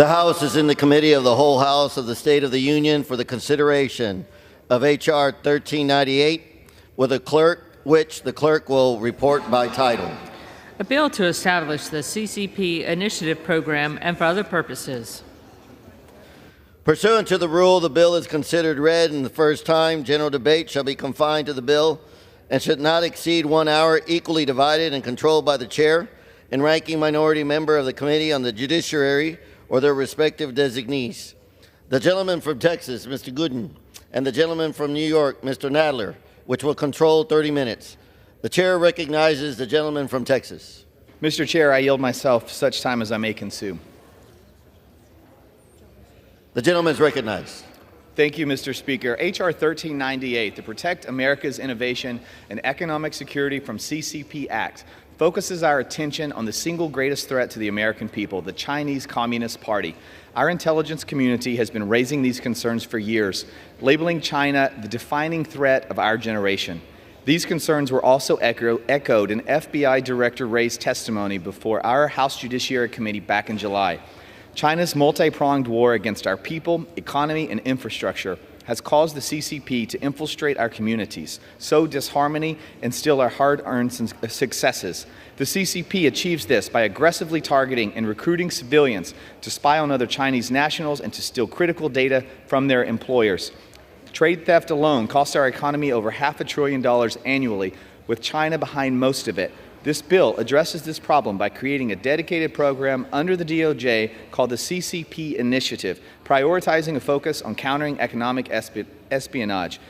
The House is in the Committee of the Whole House of the State of the Union for the consideration of H.R. 1398, which the clerk will report by title. A bill to establish the CCP initiative program and for other purposes. Pursuant to the rule, the bill is considered read in the first time. General debate shall be confined to the bill and should not exceed 1 hour, equally divided and controlled by the chair and ranking minority member of the Committee on the Judiciary or their respective designees. The gentleman from Texas, Mr. Gooden, and the gentleman from New York, Mr. Nadler, which will control 30 minutes. The chair recognizes the gentleman from Texas. Mr. Chair, I yield myself such time as I may consume. The gentleman is recognized. Thank you, Mr. Speaker. H.R. 1398, the Protect America's Innovation and Economic Security from CCP Act, focuses our attention on the single greatest threat to the American people, the Chinese Communist Party. Our intelligence community has been raising these concerns for years, labeling China the defining threat of our generation. These concerns were also echoed in FBI Director Wray's testimony before our House Judiciary Committee back in July. China's multi-pronged war against our people, economy, and infrastructure has caused the CCP to infiltrate our communities, sow disharmony, and steal our hard-earned successes. The CCP achieves this by aggressively targeting and recruiting civilians to spy on other Chinese nationals and to steal critical data from their employers. Trade theft alone costs our economy over $500 billion annually, with China behind most of it. This bill addresses this problem by creating a dedicated program under the DOJ called the CCP Initiative, prioritizing a focus on countering economic espionage.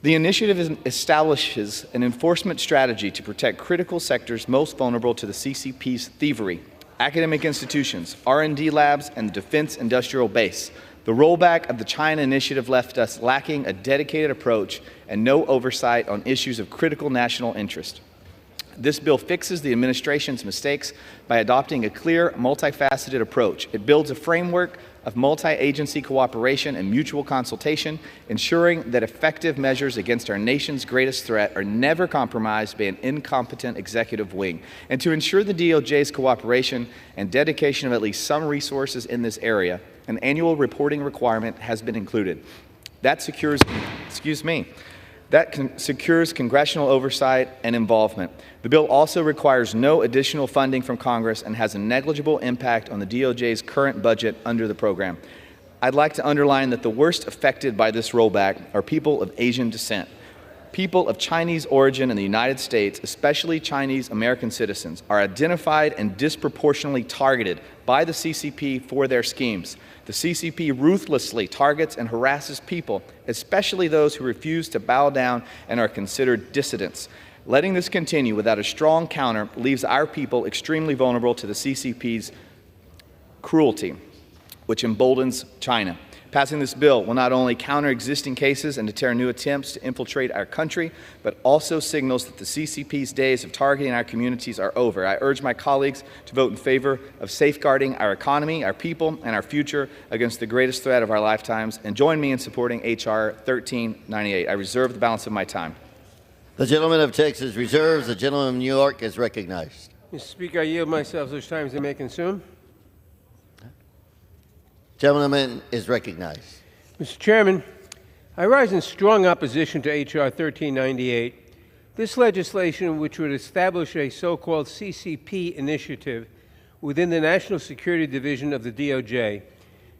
The initiative establishes an enforcement strategy to protect critical sectors most vulnerable to the CCP's thievery: academic institutions, R&D labs, and the defense industrial base. The rollback of the China Initiative left us lacking a dedicated approach and no oversight on issues of critical national interest. This bill fixes the administration's mistakes by adopting a clear, multifaceted approach. It builds a framework of multi-agency cooperation and mutual consultation, ensuring that effective measures against our nation's greatest threat are never compromised by an incompetent executive wing. And to ensure the DOJ's cooperation and dedication of at least some resources in this area, an annual reporting requirement has been included. That secures congressional oversight and involvement. The bill also requires no additional funding from Congress and has a negligible impact on the DOJ's current budget under the program. I'd like to underline that the worst affected by this rollback are people of Asian descent. People of Chinese origin in the United States, especially Chinese American citizens, are identified and disproportionately targeted by the CCP for their schemes. The CCP ruthlessly targets and harasses people, especially those who refuse to bow down and are considered dissidents. Letting this continue without a strong counter leaves our people extremely vulnerable to the CCP's cruelty, which emboldens China. Passing this bill will not only counter existing cases and deter new attempts to infiltrate our country, but also signals that the CCP's days of targeting our communities are over. I urge my colleagues to vote in favor of safeguarding our economy, our people, and our future against the greatest threat of our lifetimes, and join me in supporting H.R. 1398. I reserve the balance of my time. The gentleman of Texas reserves. The gentleman of New York is recognized. Mr. Speaker, I yield myself such time as I may consume. Gentleman is recognized. Mr. Chairman, I rise in strong opposition to H.R. 1398. This legislation, which would establish a so-called CCP initiative within the National Security Division of the DOJ,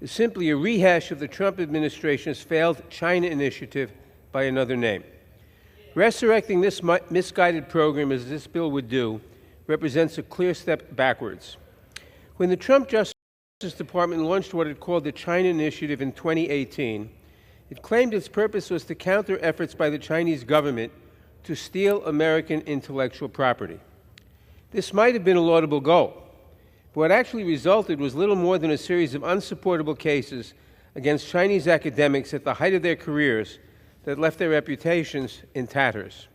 is simply a rehash of the Trump administration's failed China initiative by another name. Resurrecting this misguided program, as this bill would do, represents a clear step backwards. When the Trump Justice Department launched what it called the China Initiative in 2018, it claimed its purpose was to counter efforts by the Chinese government to steal American intellectual property. This might have been a laudable goal, but what actually resulted was little more than a series of unsupportable cases against Chinese academics at the height of their careers that left their reputations in tatters.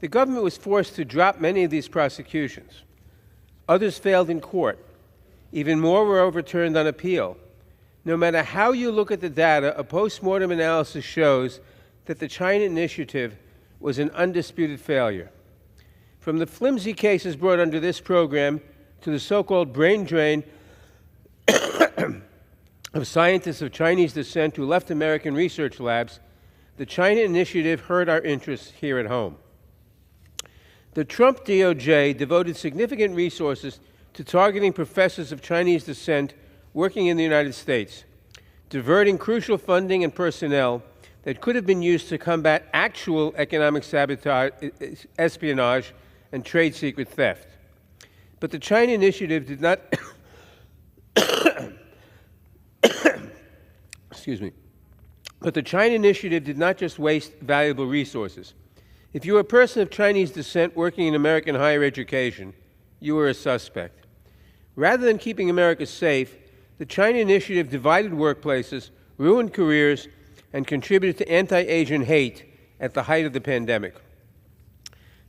The government was forced to drop many of these prosecutions. Others failed in court. Even more were overturned on appeal. No matter how you look at the data, a post-mortem analysis shows that the China Initiative was an undisputed failure. From the flimsy cases brought under this program to the so-called brain drain of scientists of Chinese descent who left American research labs, the China Initiative hurt our interests here at home. The Trump DOJ devoted significant resources to targeting professors of Chinese descent working in the United States, diverting crucial funding and personnel that could have been used to combat actual economic sabotage, espionage, and trade secret theft. But the China Initiative did not excuse me. But the China Initiative did not just waste valuable resources. If you were a person of Chinese descent working in American higher education, you were a suspect. Rather than keeping America safe, the China Initiative divided workplaces, ruined careers, and contributed to anti-Asian hate at the height of the pandemic.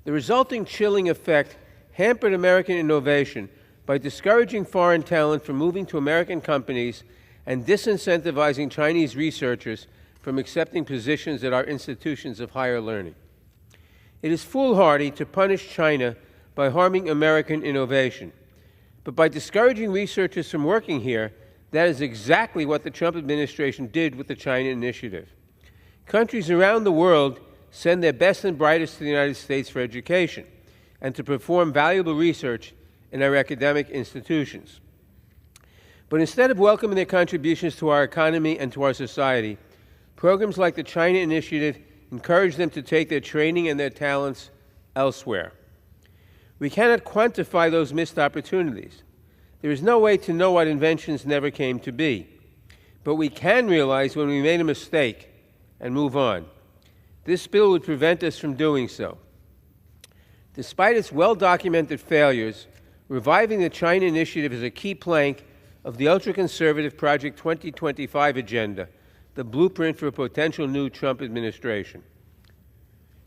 The resulting chilling effect hampered American innovation by discouraging foreign talent from moving to American companies and disincentivizing Chinese researchers from accepting positions at our institutions of higher learning. It is foolhardy to punish China by harming American innovation. But by discouraging researchers from working here, that is exactly what the Trump administration did with the China Initiative. Countries around the world send their best and brightest to the United States for education and to perform valuable research in our academic institutions. But instead of welcoming their contributions to our economy and to our society, programs like the China Initiative encourage them to take their training and their talents elsewhere. We cannot quantify those missed opportunities. There is no way to know what inventions never came to be. But we can realize when we made a mistake and move on. This bill would prevent us from doing so. Despite its well-documented failures, reviving the China Initiative is a key plank of the ultra-conservative Project 2025 agenda, the blueprint for a potential new Trump administration.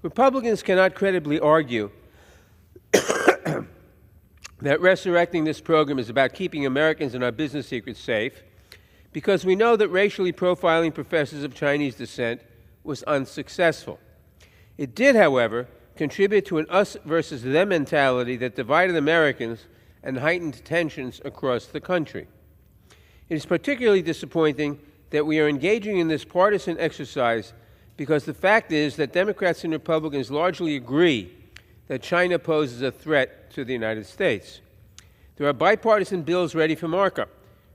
Republicans cannot credibly argue that resurrecting this program is about keeping Americans and our business secrets safe, because we know that racially profiling professors of Chinese descent was unsuccessful. It did, however, contribute to an us versus them mentality that divided Americans and heightened tensions across the country. It is particularly disappointing that we are engaging in this partisan exercise because the fact is that Democrats and Republicans largely agree that China poses a threat to the United States. There are bipartisan bills ready for markup,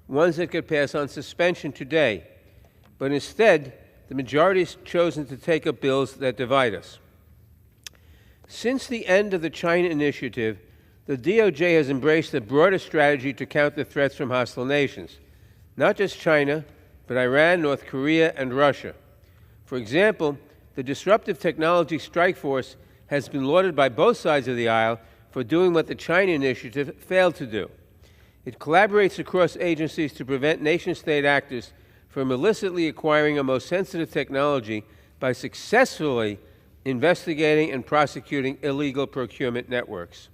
ones that could pass on suspension today, but instead, the majority has chosen to take up bills that divide us. Since the end of the China Initiative, the DOJ has embraced a broader strategy to counter threats from hostile nations, not just China, but Iran, North Korea, and Russia. For example, the Disruptive Technology Strike Force has been lauded by both sides of the aisle for doing what the China Initiative failed to do. It collaborates across agencies to prevent nation-state actors from illicitly acquiring our most sensitive technology by successfully investigating and prosecuting illegal procurement networks.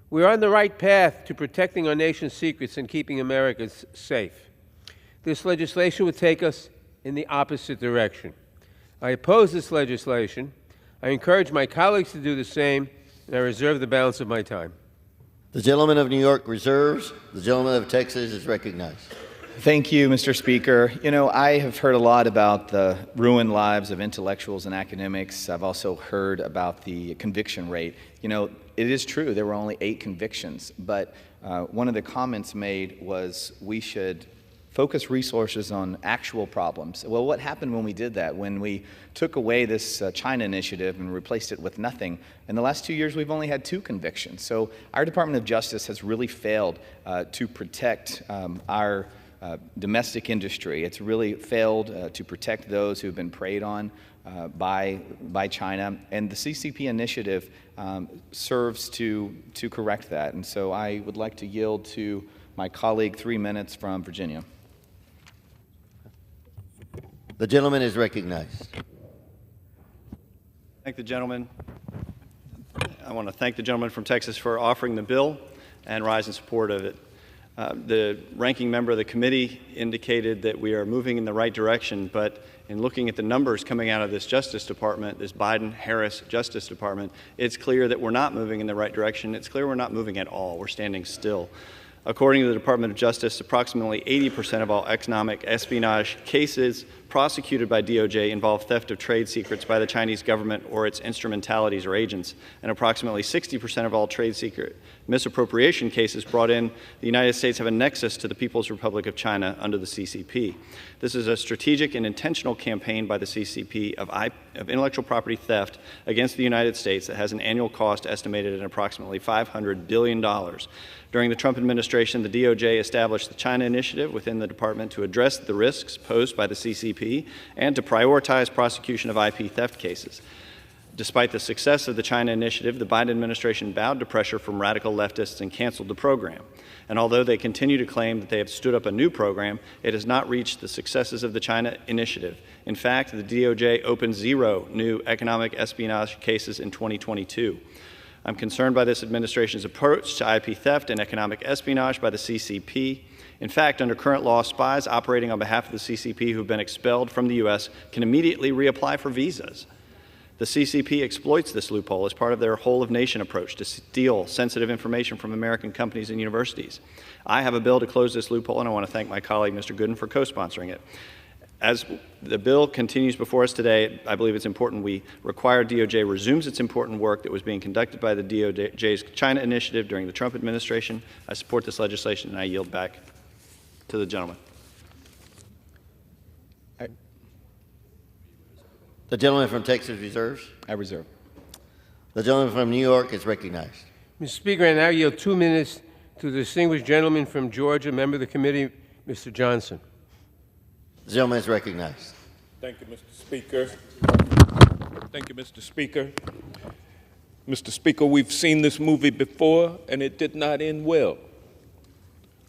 We are on the right path to protecting our nation's secrets and keeping Americans safe. This legislation would take us in the opposite direction. I oppose this legislation. I encourage my colleagues to do the same, and I reserve the balance of my time. The gentleman of New York reserves. The gentleman of Texas is recognized. Thank you, Mr. Speaker. You know, I have heard a lot about the ruined lives of intellectuals and academics. I've also heard about the conviction rate. You know, it is true, there were only 8 convictions, but one of the comments made was we should focus resources on actual problems. Well, what happened when we did that? When we took away this China Initiative and replaced it with nothing? In the last 2 years, we've only had 2 convictions. So our Department of Justice has really failed to protect our domestic industry. It's really failed to protect those who've been preyed on by China, and the CCP initiative serves to correct that. And so I would like to yield to my colleague 3 minutes from Virginia. The gentleman is recognized. Thank the gentleman. I want to thank the gentleman from Texas for offering the bill and rise in support of it. The ranking member of the committee indicated that we are moving in the right direction, but in looking at the numbers coming out of this Justice Department, this Biden-Harris Justice Department, it's clear that we're not moving in the right direction. It's clear we're not moving at all. We're standing still. According to the Department of Justice, approximately 80% of all economic espionage cases prosecuted by DOJ involve theft of trade secrets by the Chinese government or its instrumentalities or agents, and approximately 60% of all trade secret misappropriation cases brought in the United States have a nexus to the People's Republic of China under the CCP. This is a strategic and intentional campaign by the CCP of intellectual property theft against the United States that has an annual cost estimated at approximately $500 billion. During the Trump administration, the DOJ established the China Initiative within the department to address the risks posed by the CCP and to prioritize prosecution of IP theft cases. Despite the success of the China Initiative, the Biden administration bowed to pressure from radical leftists and canceled the program. And although they continue to claim that they have stood up a new program, it has not reached the successes of the China Initiative. In fact, the DOJ opened 0 new economic espionage cases in 2022. I'm concerned by this administration's approach to IP theft and economic espionage by the CCP. In fact, under current law, spies operating on behalf of the CCP who have been expelled from the U.S. can immediately reapply for visas. The CCP exploits this loophole as part of their whole-of-nation approach to steal sensitive information from American companies and universities. I have a bill to close this loophole, and I want to thank my colleague, Mr. Gooden, for co-sponsoring it. As the bill continues before us today, I believe it's important we require DOJ resumes its important work that was being conducted by the DOJ's China Initiative during the Trump administration. I support this legislation, and I yield back to the gentleman. The gentleman from Texas reserves. I reserve. The gentleman from New York is recognized. Mr. Speaker, I now yield 2 minutes to the distinguished gentleman from Georgia, member of the committee, Mr. Johnson. The gentleman is recognized. Thank you, Mr. Speaker. Thank you, Mr. Speaker. Mr. Speaker, we've seen this movie before, and it did not end well.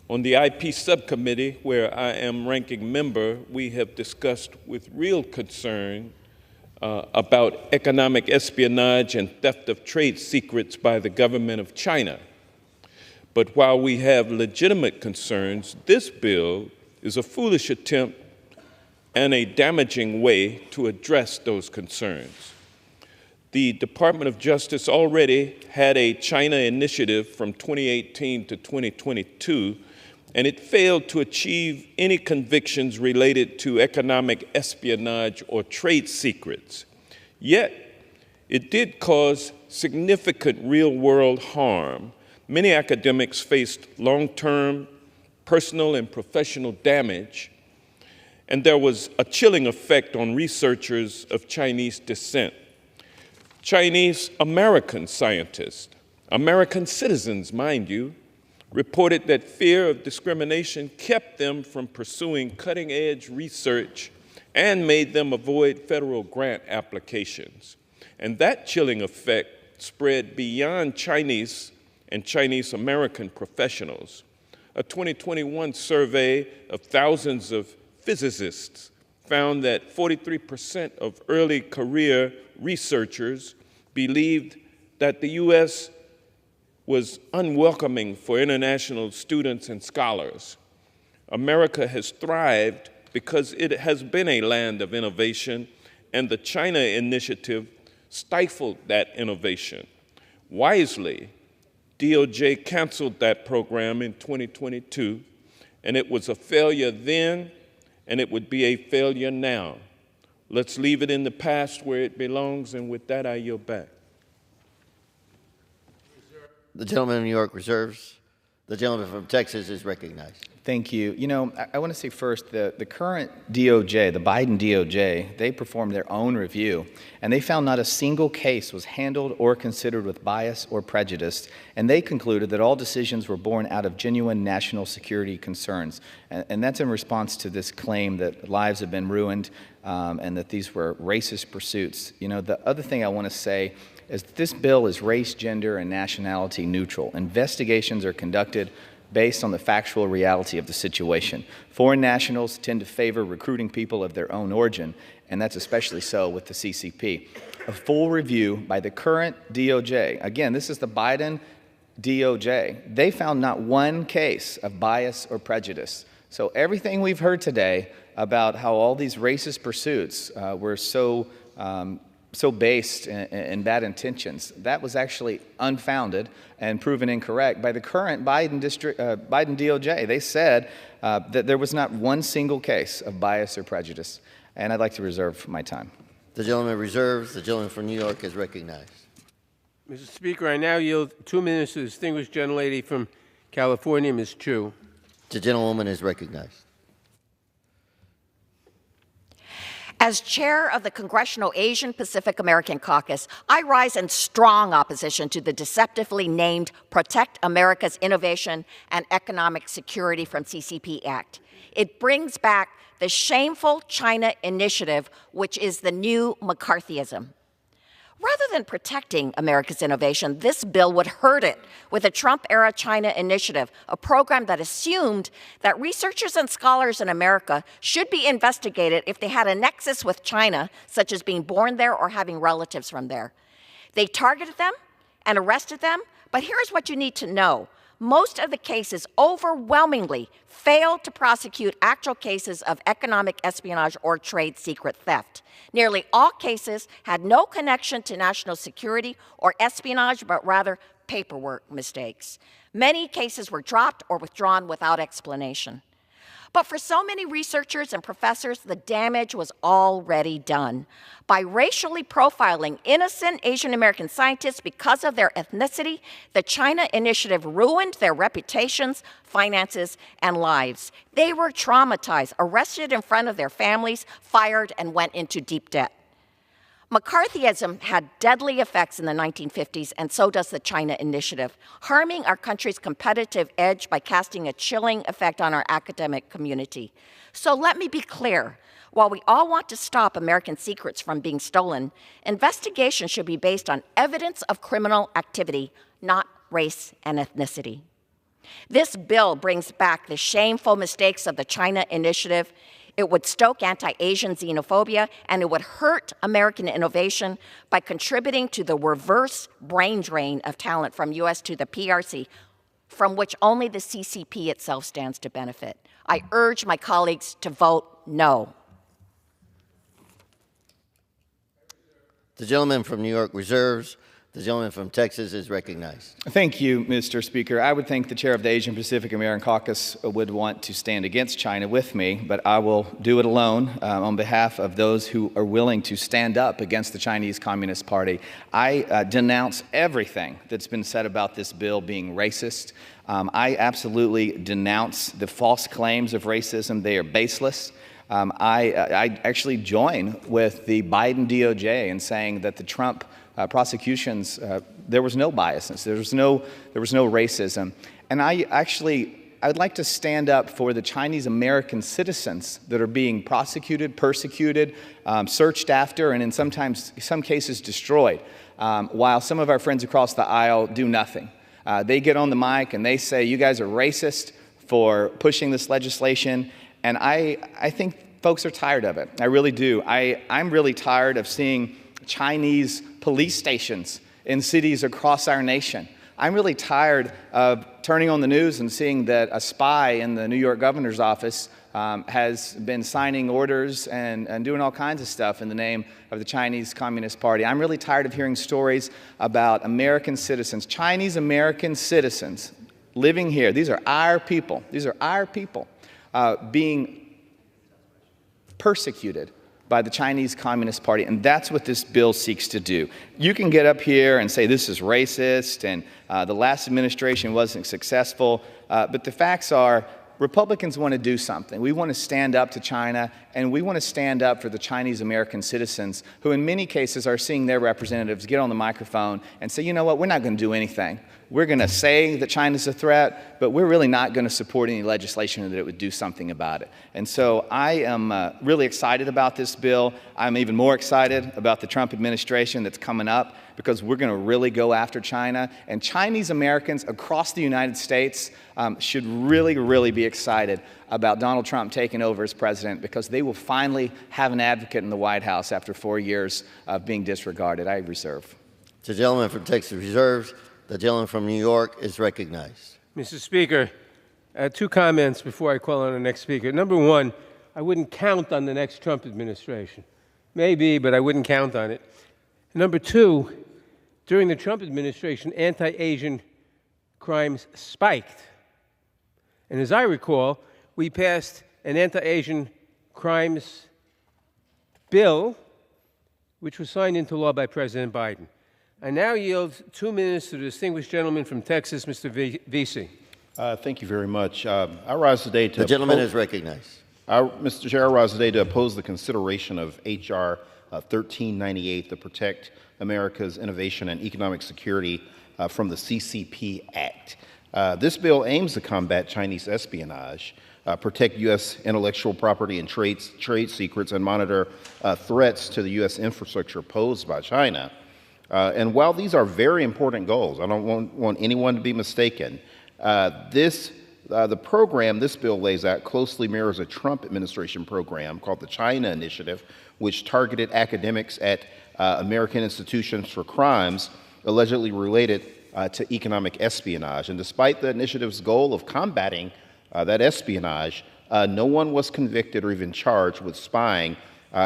On the IP subcommittee, where I am ranking member, we have discussed with real concern about economic espionage and theft of trade secrets by the government of China. But while we have legitimate concerns, this bill is a foolish attempt and a damaging way to address those concerns. The Department of Justice already had a China initiative from 2018 to 2022, and it failed to achieve any convictions related to economic espionage or trade secrets. Yet, it did cause significant real-world harm. Many academics faced long-term personal and professional damage, and there was a chilling effect on researchers of Chinese descent. Chinese American scientists, American citizens, mind you, reported that fear of discrimination kept them from pursuing cutting-edge research and made them avoid federal grant applications. And that chilling effect spread beyond Chinese and Chinese American professionals. A 2021 survey of thousands of physicists found that 43% of early career researchers believed that the U.S. was unwelcoming for international students and scholars. America has thrived because it has been a land of innovation, and the China Initiative stifled that innovation. Wisely, DOJ canceled that program in 2022, and it was a failure then, and it would be a failure now. Let's leave it in the past where it belongs, and with that, I yield back. The gentleman from New York reserves. The gentleman from Texas is recognized. Thank you. You know, I want to say first, the current DOJ, the Biden DOJ, they performed their own review, and they found not a single case was handled or considered with bias or prejudice, and they concluded that all decisions were born out of genuine national security concerns. And that's in response to this claim that lives have been ruined and that these were racist pursuits. You know, the other thing I want to say is that this bill is race, gender, and nationality neutral. Investigations are conducted based on the factual reality of the situation. Foreign nationals tend to favor recruiting people of their own origin, and that's especially so with the CCP. A full review by the current DOJ, again, this is the Biden DOJ, they found not one case of bias or prejudice. So everything we've heard today about how all these racist pursuits were so so based in bad intentions. That was actually unfounded and proven incorrect by the current Biden DOJ. They said that there was not one single case of bias or prejudice. And I'd like to reserve my time. The gentleman reserves. The gentleman from New York is recognized. Mr. Speaker, I now yield 2 minutes to the distinguished gentlelady from California, Ms. Chu. The gentlewoman is recognized. As chair of the Congressional Asian Pacific American Caucus, I rise in strong opposition to the deceptively named Protect America's Innovation and Economic Security from CCP Act. It brings back the shameful China initiative, which is the new McCarthyism. Rather than protecting America's innovation, this bill would hurt it with a Trump-era China initiative, a program that assumed that researchers and scholars in America should be investigated if they had a nexus with China, such as being born there or having relatives from there. They targeted them and arrested them, but here's what you need to know. Most of the cases overwhelmingly failed to prosecute actual cases of economic espionage or trade secret theft. Nearly all cases had no connection to national security or espionage, but rather paperwork mistakes. Many cases were dropped or withdrawn without explanation. But for so many researchers and professors, the damage was already done. By racially profiling innocent Asian American scientists because of their ethnicity, the China initiative ruined their reputations, finances, and lives. They were traumatized, arrested in front of their families, fired, and went into deep debt. McCarthyism had deadly effects in the 1950s, and so does the China initiative, harming our country's competitive edge by casting a chilling effect on our academic community. So let me be clear. While we all want to stop American secrets from being stolen, investigation should be based on evidence of criminal activity, not race and ethnicity. This bill brings back the shameful mistakes of the China initiative. It would stoke anti-Asian xenophobia, and it would hurt American innovation by contributing to the reverse brain drain of talent from U.S. to the PRC, from which only the CCP itself stands to benefit. I urge my colleagues to vote no. The gentleman from New York reserves. The gentleman from Texas is recognized. Thank you, Mr. Speaker. I would think the chair of the Asian Pacific American Caucus would want to stand against China with me, but I will do it alone on behalf of those who are willing to stand up against the Chinese Communist Party. I denounce everything that's been said about this bill being racist. I absolutely denounce the false claims of racism. They are baseless. I actually join with the Biden DOJ in saying that the Trump prosecutions, there was no biasness, there was no racism. And I'd like to stand up for the Chinese American citizens that are being prosecuted, persecuted, searched after, and in some cases destroyed, while some of our friends across the aisle do nothing. They get on the mic and they say, you guys are racist for pushing this legislation, and I think folks are tired of it. I really do. I'm really tired of seeing Chinese police stations in cities across our nation. I'm really tired of turning on the news and seeing that a spy in the New York governor's office has been signing orders and doing all kinds of stuff in the name of the Chinese Communist Party. I'm really tired of hearing stories about American citizens, Chinese American citizens living here. These are our people. These are our people being persecuted by the Chinese Communist Party, and that's what this bill seeks to do. You can get up here and say this is racist and the last administration wasn't successful, but the facts are Republicans want to do something. We want to stand up to China, and we want to stand up for the Chinese American citizens who in many cases are seeing their representatives get on the microphone and say, you know what, we're not going to do anything. We're going to say that China's a threat, but we're really not going to support any legislation that it would do something about it. And so I am really excited about this bill. I'm even more excited about the Trump administration that's coming up, because we're going to really go after China. And Chinese Americans across the United States should really, really be excited about Donald Trump taking over as president, because they will finally have an advocate in the White House after 4 years of being disregarded. I reserve. The gentleman from Texas reserves. The gentleman from New York is recognized. Mr. Speaker, 2 comments before I call on the next speaker. Number one, I wouldn't count on the next Trump administration. Maybe, but I wouldn't count on it. Number two, during the Trump administration, anti-Asian crimes spiked. And as I recall, we passed an anti-Asian crimes bill, which was signed into law by President Biden. I now yield 2 minutes to the distinguished gentleman from Texas, Mr. Vesey. Thank you very much. I rise today to... The gentleman is recognized. Mr. Chair, I rise today to oppose the consideration of H.R. 1398 to protect America's innovation and economic security from the CCP Act. This bill aims to combat Chinese espionage, protect U.S. intellectual property and trade secrets, and monitor threats to the U.S. infrastructure posed by China. And while these are very important goals, I don't want anyone to be mistaken, the program this bill lays out closely mirrors a Trump administration program called the China Initiative, which targeted academics at American institutions for crimes allegedly related to economic espionage. And despite the initiative's goal of combating that espionage, no one was convicted or even charged with spying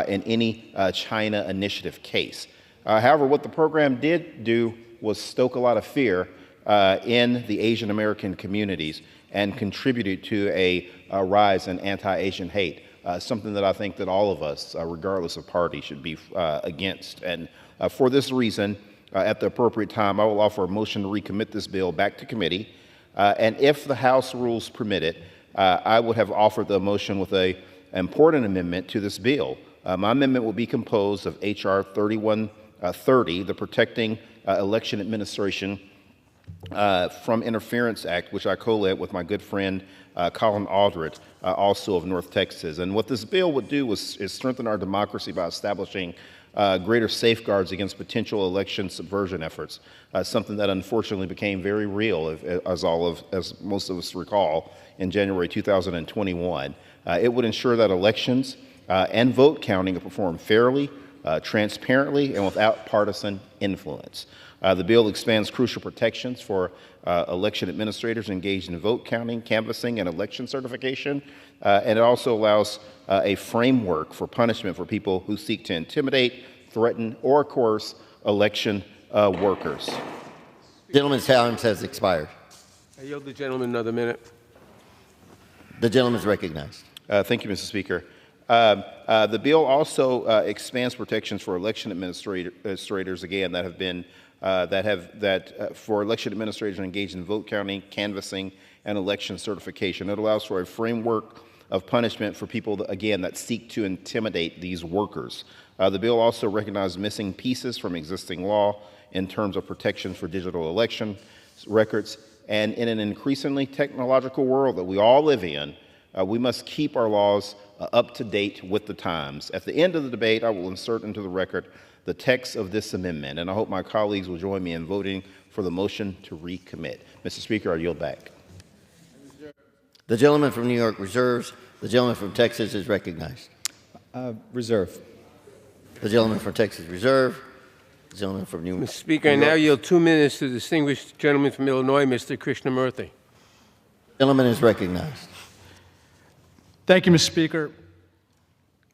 in any China Initiative case. However, what the program did do was stoke a lot of fear in the Asian American communities and contributed to a rise in anti-Asian hate, something that I think that all of us, regardless of party, should be against. And for this reason, at the appropriate time, I will offer a motion to recommit this bill back to committee. And if the House rules permit it, I would have offered the motion with an important amendment to this bill. My amendment will be composed of H.R. 3130, the Protecting Election Administration from Interference Act, which I co-led with my good friend Colin Aldred, also of North Texas. And what this bill would do is strengthen our democracy by establishing greater safeguards against potential election subversion efforts, something that unfortunately became very real, as most of us recall, in January 2021. It would ensure that elections and vote counting are performed fairly, transparently, and without partisan influence. The bill expands crucial protections for election administrators engaged in vote counting, canvassing, and election certification, and it also allows a framework for punishment for people who seek to intimidate, threaten, or coerce election workers. Gentleman's time has expired. I yield the gentleman another minute. The gentleman is recognized. Thank you, Mr. Speaker. The bill also expands protections for election administrators, again, that have been for election administrators engaged in vote counting, canvassing, and election certification. It allows for a framework of punishment for people, that seek to intimidate these workers. The bill also recognizes missing pieces from existing law in terms of protections for digital election records. And in an increasingly technological world that we all live in, we must keep our laws up to date with the times. At the end of the debate, I will insert into the record the text of this amendment, and I hope my colleagues will join me in voting for the motion to recommit. Mr. Speaker, I yield back. The gentleman from New York reserves. The gentleman from Texas is recognized. Reserve. The gentleman from Texas reserve. The gentleman from New York. Mr. Speaker, I now yield 2 minutes to the distinguished gentleman from Illinois, Mr. Krishnamurthy. The gentleman is recognized. Thank you, Mr. Speaker.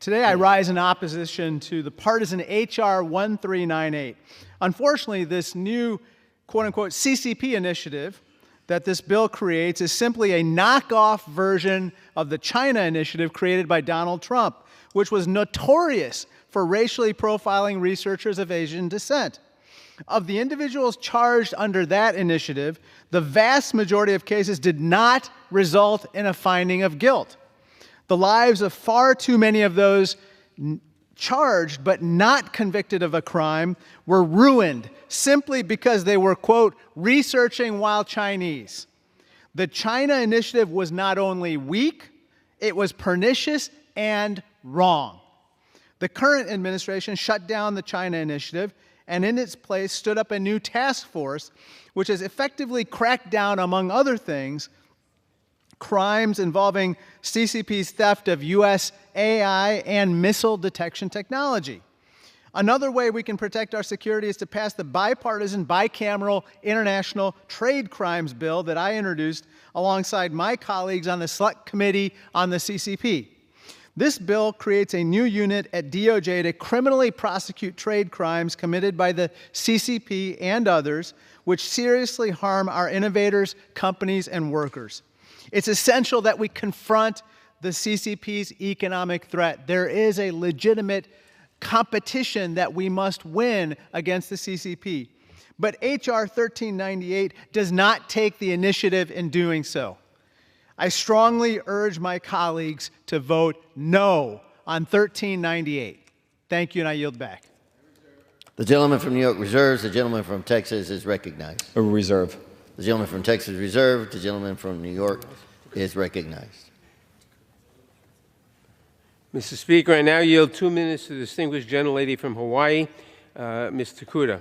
Today I rise in opposition to the partisan H.R. 1398. Unfortunately, this new quote-unquote CCP initiative that this bill creates is simply a knockoff version of the China initiative created by Donald Trump, which was notorious for racially profiling researchers of Asian descent. Of the individuals charged under that initiative, the vast majority of cases did not result in a finding of guilt. The lives of far too many of those charged but not convicted of a crime were ruined simply because they were, quote, researching while Chinese. The China initiative was not only weak, it was pernicious and wrong. The current administration shut down the China initiative and in its place stood up a new task force which has effectively cracked down, among other things, crimes involving CCP's theft of U.S. AI and missile detection technology. Another way we can protect our security is to pass the bipartisan, bicameral international trade crimes bill that I introduced alongside my colleagues on the Select Committee on the CCP. This bill creates a new unit at DOJ to criminally prosecute trade crimes committed by the CCP and others, which seriously harm our innovators, companies, and workers. It's essential that we confront the CCP's economic threat. There is a legitimate competition that we must win against the CCP. But H.R. 1398 does not take the initiative in doing so. I strongly urge my colleagues to vote no on 1398. Thank you, and I yield back. The gentleman from New York reserves. The gentleman from Texas is recognized. Reserve. The gentleman from Texas reserved. The gentleman from New York is recognized. Mr. Speaker, I now yield 2 minutes to the distinguished gentlelady from Hawaii, Ms. Takuda.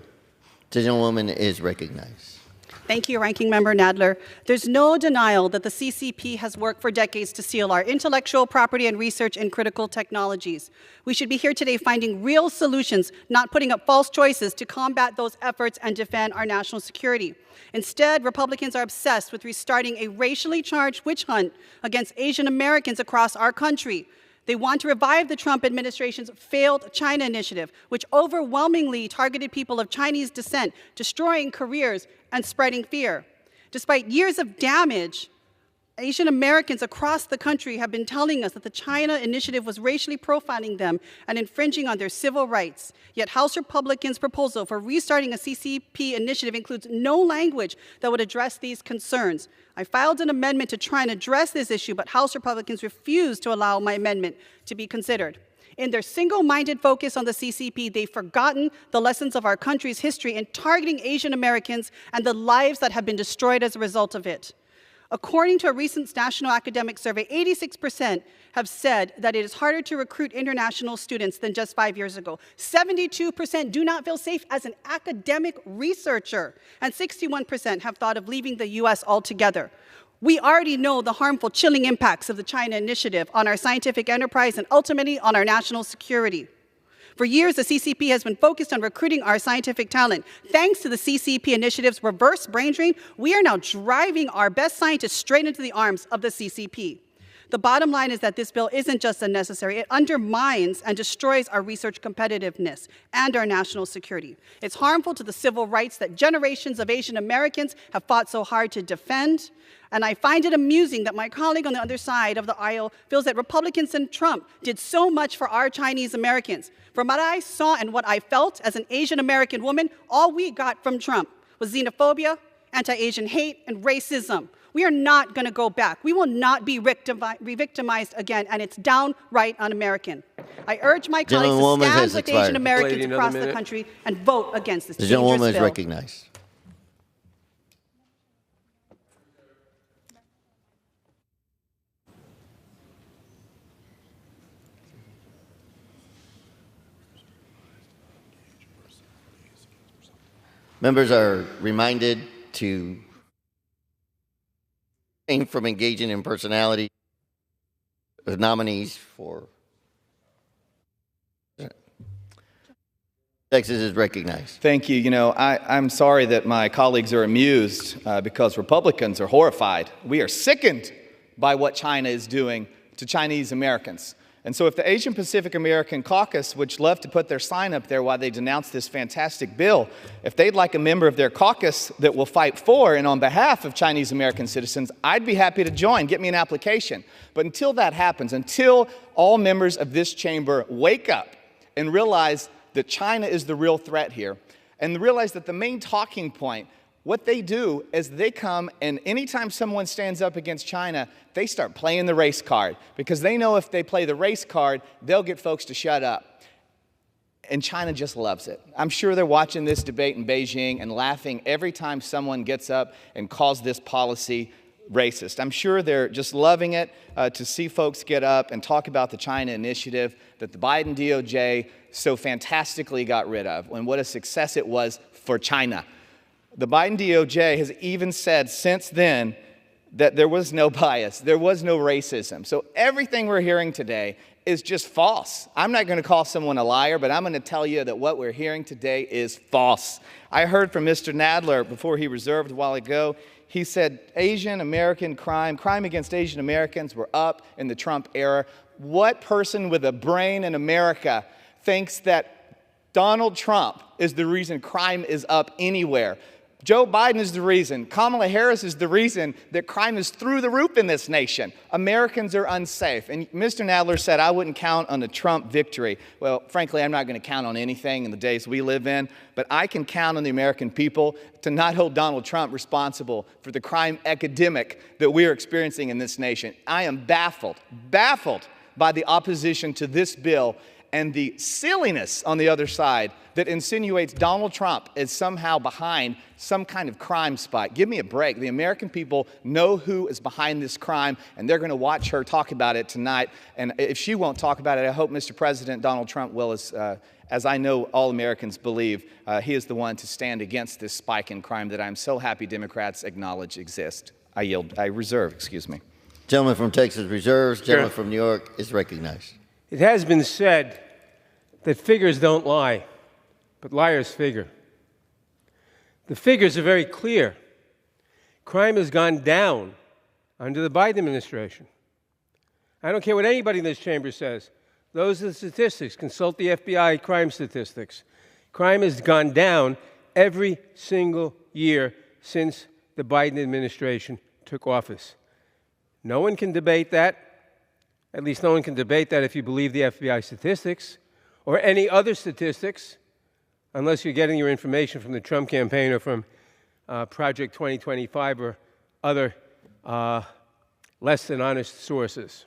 The gentlewoman is recognized. Thank you, Ranking Member Nadler. There's no denial that the CCP has worked for decades to steal our intellectual property and research in critical technologies. We should be here today finding real solutions, not putting up false choices to combat those efforts and defend our national security. Instead, Republicans are obsessed with restarting a racially charged witch hunt against Asian Americans across our country. They want to revive the Trump administration's failed China initiative, which overwhelmingly targeted people of Chinese descent, destroying careers and spreading fear. Despite years of damage, Asian Americans across the country have been telling us that the China initiative was racially profiling them and infringing on their civil rights. Yet House Republicans' proposal for restarting a CCP initiative includes no language that would address these concerns. I filed an amendment to try and address this issue, but House Republicans refused to allow my amendment to be considered. In their single-minded focus on the CCP, they've forgotten the lessons of our country's history in targeting Asian Americans and the lives that have been destroyed as a result of it. According to a recent national academic survey, 86% have said that it is harder to recruit international students than just 5 years ago. 72% do not feel safe as an academic researcher, and 61% have thought of leaving the U.S. altogether. We already know the harmful, chilling impacts of the China initiative on our scientific enterprise and ultimately on our national security. For years, the CCP has been focused on recruiting our scientific talent. Thanks to the CCP initiative's reverse brain drain, we are now driving our best scientists straight into the arms of the CCP. The bottom line is that this bill isn't just unnecessary, it undermines and destroys our research competitiveness and our national security. It's harmful to the civil rights that generations of Asian Americans have fought so hard to defend. And I find it amusing that my colleague on the other side of the aisle feels that Republicans and Trump did so much for our Chinese Americans. From what I saw and what I felt as an Asian American woman, all we got from Trump was xenophobia, anti-Asian hate, and racism. We are not going to go back. We will not be re-victimized again, and it's downright un-American. I urge my colleagues to stand with Asian Americans across the country and vote against this dangerous bill. The gentlewoman is recognized. Members are reminded to refrain from engaging in personality of nominees for Texas is recognized. Thank you. You know, I'm sorry that my colleagues are amused because Republicans are horrified. We are sickened by what China is doing to Chinese Americans. And so if the Asian Pacific American Caucus would love to put their sign up there while they denounce this fantastic bill, if they'd like a member of their caucus that will fight for and on behalf of Chinese American citizens, I'd be happy to join. Get me an application. But until that happens, until all members of this chamber wake up and realize that China is the real threat here, and realize that the main talking point, what they do is they come and anytime someone stands up against China, they start playing the race card because they know if they play the race card, they'll get folks to shut up. And China just loves it. I'm sure they're watching this debate in Beijing and laughing every time someone gets up and calls this policy racist. I'm sure they're just loving it to see folks get up and talk about the China initiative that the Biden DOJ so fantastically got rid of and what a success it was for China. The Biden DOJ has even said since then that there was no bias, there was no racism. So everything we're hearing today is just false. I'm not going to call someone a liar, but I'm going to tell you that what we're hearing today is false. I heard from Mr. Nadler before he reserved a while ago. He said Asian American crime against Asian Americans were up in the Trump era. What person with a brain in America thinks that Donald Trump is the reason crime is up anywhere? Joe Biden is the reason. Kamala Harris is the reason that crime is through the roof in this nation. Americans are unsafe. And Mr. Nadler said I wouldn't count on a Trump victory. Well, frankly, I'm not going to count on anything in the days we live in, but I can count on the American people to not hold Donald Trump responsible for the crime epidemic that we are experiencing in this nation. I am baffled by the opposition to this bill and the silliness on the other side that insinuates Donald Trump is somehow behind some kind of crime spike. Give me a break. The American people know who is behind this crime, and they're going to watch her talk about it tonight. And if she won't talk about it, I hope Mr. President Donald Trump will, as I know all Americans believe, he is the one to stand against this spike in crime that I'm so happy Democrats acknowledge exists. I reserve, excuse me. Gentleman from Texas reserves. Gentleman from New York is recognized. It has been said that figures don't lie, but liars figure. The figures are very clear. Crime has gone down under the Biden administration. I don't care what anybody in this chamber says. Those are the statistics. Consult the FBI crime statistics. Crime has gone down every single year since the Biden administration took office. No one can debate that. At least no one can debate that if you believe the FBI statistics or any other statistics, unless you're getting your information from the Trump campaign or from Project 2025 or other less than honest sources.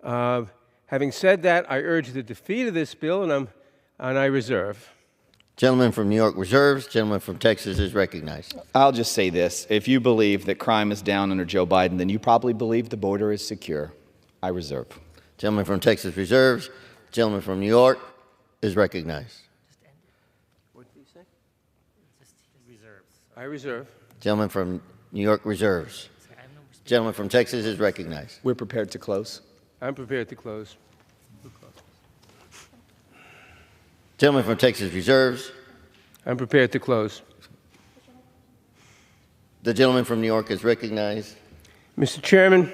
Having said that, I urge the defeat of this bill, and I reserve. Gentleman from New York reserves. Gentleman from Texas is recognized. I'll just say this. If you believe that crime is down under Joe Biden, then you probably believe the border is secure. I reserve. Gentleman from Texas reserves. Gentleman from New York is recognized. What did he say? Reserves. I reserve. Gentleman from New York reserves. Gentleman from Texas is recognized. We're prepared to close. I'm prepared to close. Gentleman from Texas reserves. I'm prepared to close. The gentleman from New York is recognized. Mr. Chairman,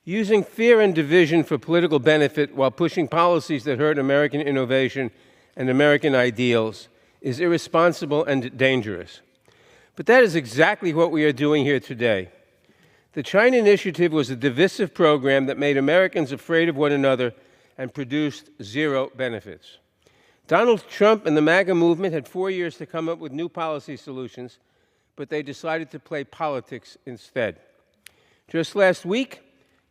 using fear and division for political benefit while pushing policies that hurt American innovation and American ideals is irresponsible and dangerous. But that is exactly what we are doing here today. The China Initiative was a divisive program that made Americans afraid of one another and produced zero benefits. Donald Trump and the MAGA movement had 4 years to come up with new policy solutions, but they decided to play politics instead. Just last week,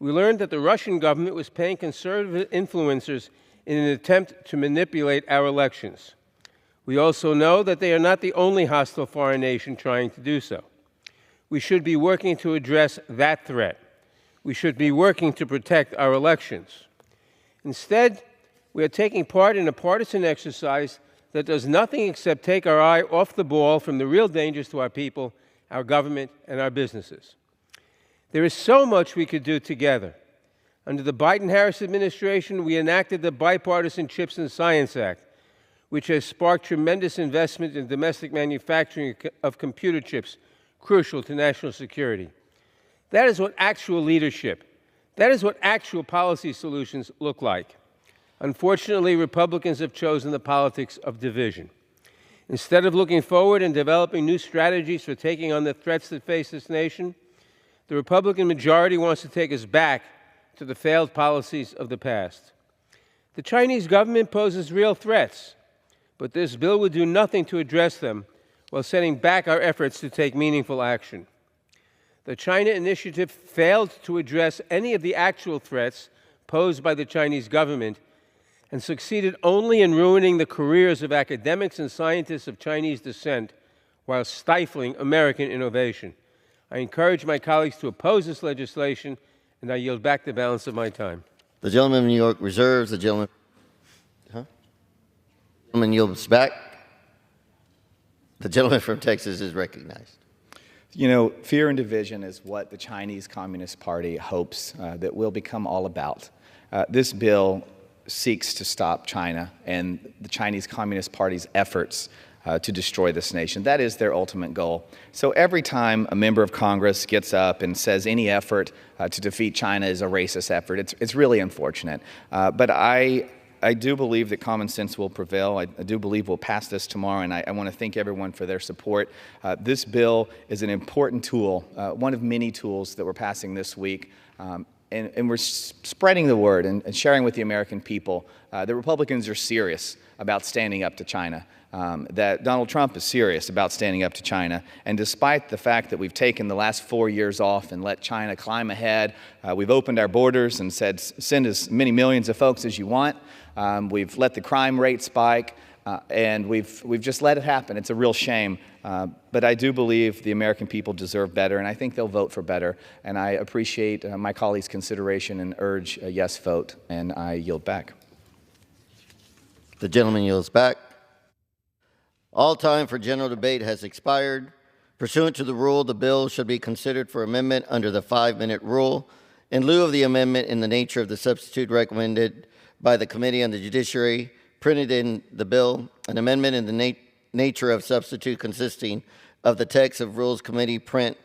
we learned that the Russian government was paying conservative influencers in an attempt to manipulate our elections. We also know that they are not the only hostile foreign nation trying to do so. We should be working to address that threat. We should be working to protect our elections. Instead, we are taking part in a partisan exercise that does nothing except take our eye off the ball from the real dangers to our people, our government, and our businesses. There is so much we could do together. Under the Biden-Harris administration, we enacted the Bipartisan Chips and Science Act, which has sparked tremendous investment in domestic manufacturing of computer chips, crucial to national security. That is what actual leadership, that is what actual policy solutions look like. Unfortunately, Republicans have chosen the politics of division. Instead of looking forward and developing new strategies for taking on the threats that face this nation, the Republican majority wants to take us back to the failed policies of the past. The Chinese government poses real threats, but this bill would do nothing to address them while setting back our efforts to take meaningful action. The China Initiative failed to address any of the actual threats posed by the Chinese government and succeeded only in ruining the careers of academics and scientists of Chinese descent while stifling American innovation. I encourage my colleagues to oppose this legislation, and I yield back the balance of my time. The gentleman from New York reserves. The gentleman yields back. The gentleman from Texas is recognized. You know, fear and division is what the Chinese Communist Party hopes that will become all about. This bill seeks to stop China and the Chinese Communist Party's efforts to destroy this nation. That is their ultimate goal. So every time a member of Congress gets up and says any effort to defeat China is a racist effort, it's really unfortunate. But I do believe that common sense will prevail. I do believe we'll pass this tomorrow, and I want to thank everyone for their support. This bill is an important tool, one of many tools that we're passing this week. And we're spreading the word and sharing with the American people that Republicans are serious about standing up to China, that Donald Trump is serious about standing up to China. And despite the fact that we've taken the last 4 years off and let China climb ahead, we've opened our borders and said, send as many millions of folks as you want. We've let the crime rate spike, and we've just let it happen. It's a real shame. But I do believe the American people deserve better, and I think they'll vote for better. And I appreciate my colleagues' consideration and urge a yes vote, and I yield back. The gentleman yields back. All time for general debate has expired. Pursuant to the rule, the bill shall be considered for amendment under the 5-minute rule. In lieu of the amendment in the nature of the substitute recommended by the Committee on the Judiciary, printed in the bill, an amendment in the nature of substitute consisting of the text of Rules Committee Print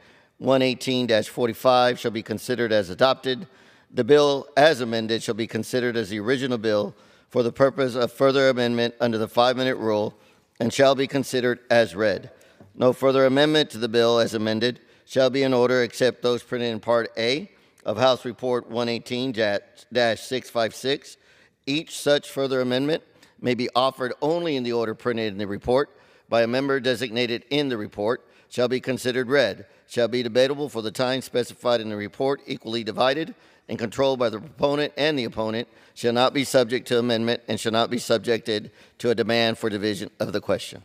118-45 shall be considered as adopted. The bill as amended shall be considered as the original bill for the purpose of further amendment under the 5-minute rule and shall be considered as read. No further amendment to the bill as amended shall be in order except those printed in Part A of House Report 118-656. Each such further amendment may be offered only in the order printed in the report by a member designated in the report, shall be considered read, shall be debatable for the time specified in the report, equally divided and controlled by the proponent and the opponent, shall not be subject to amendment, and shall not be subjected to a demand for division of the question.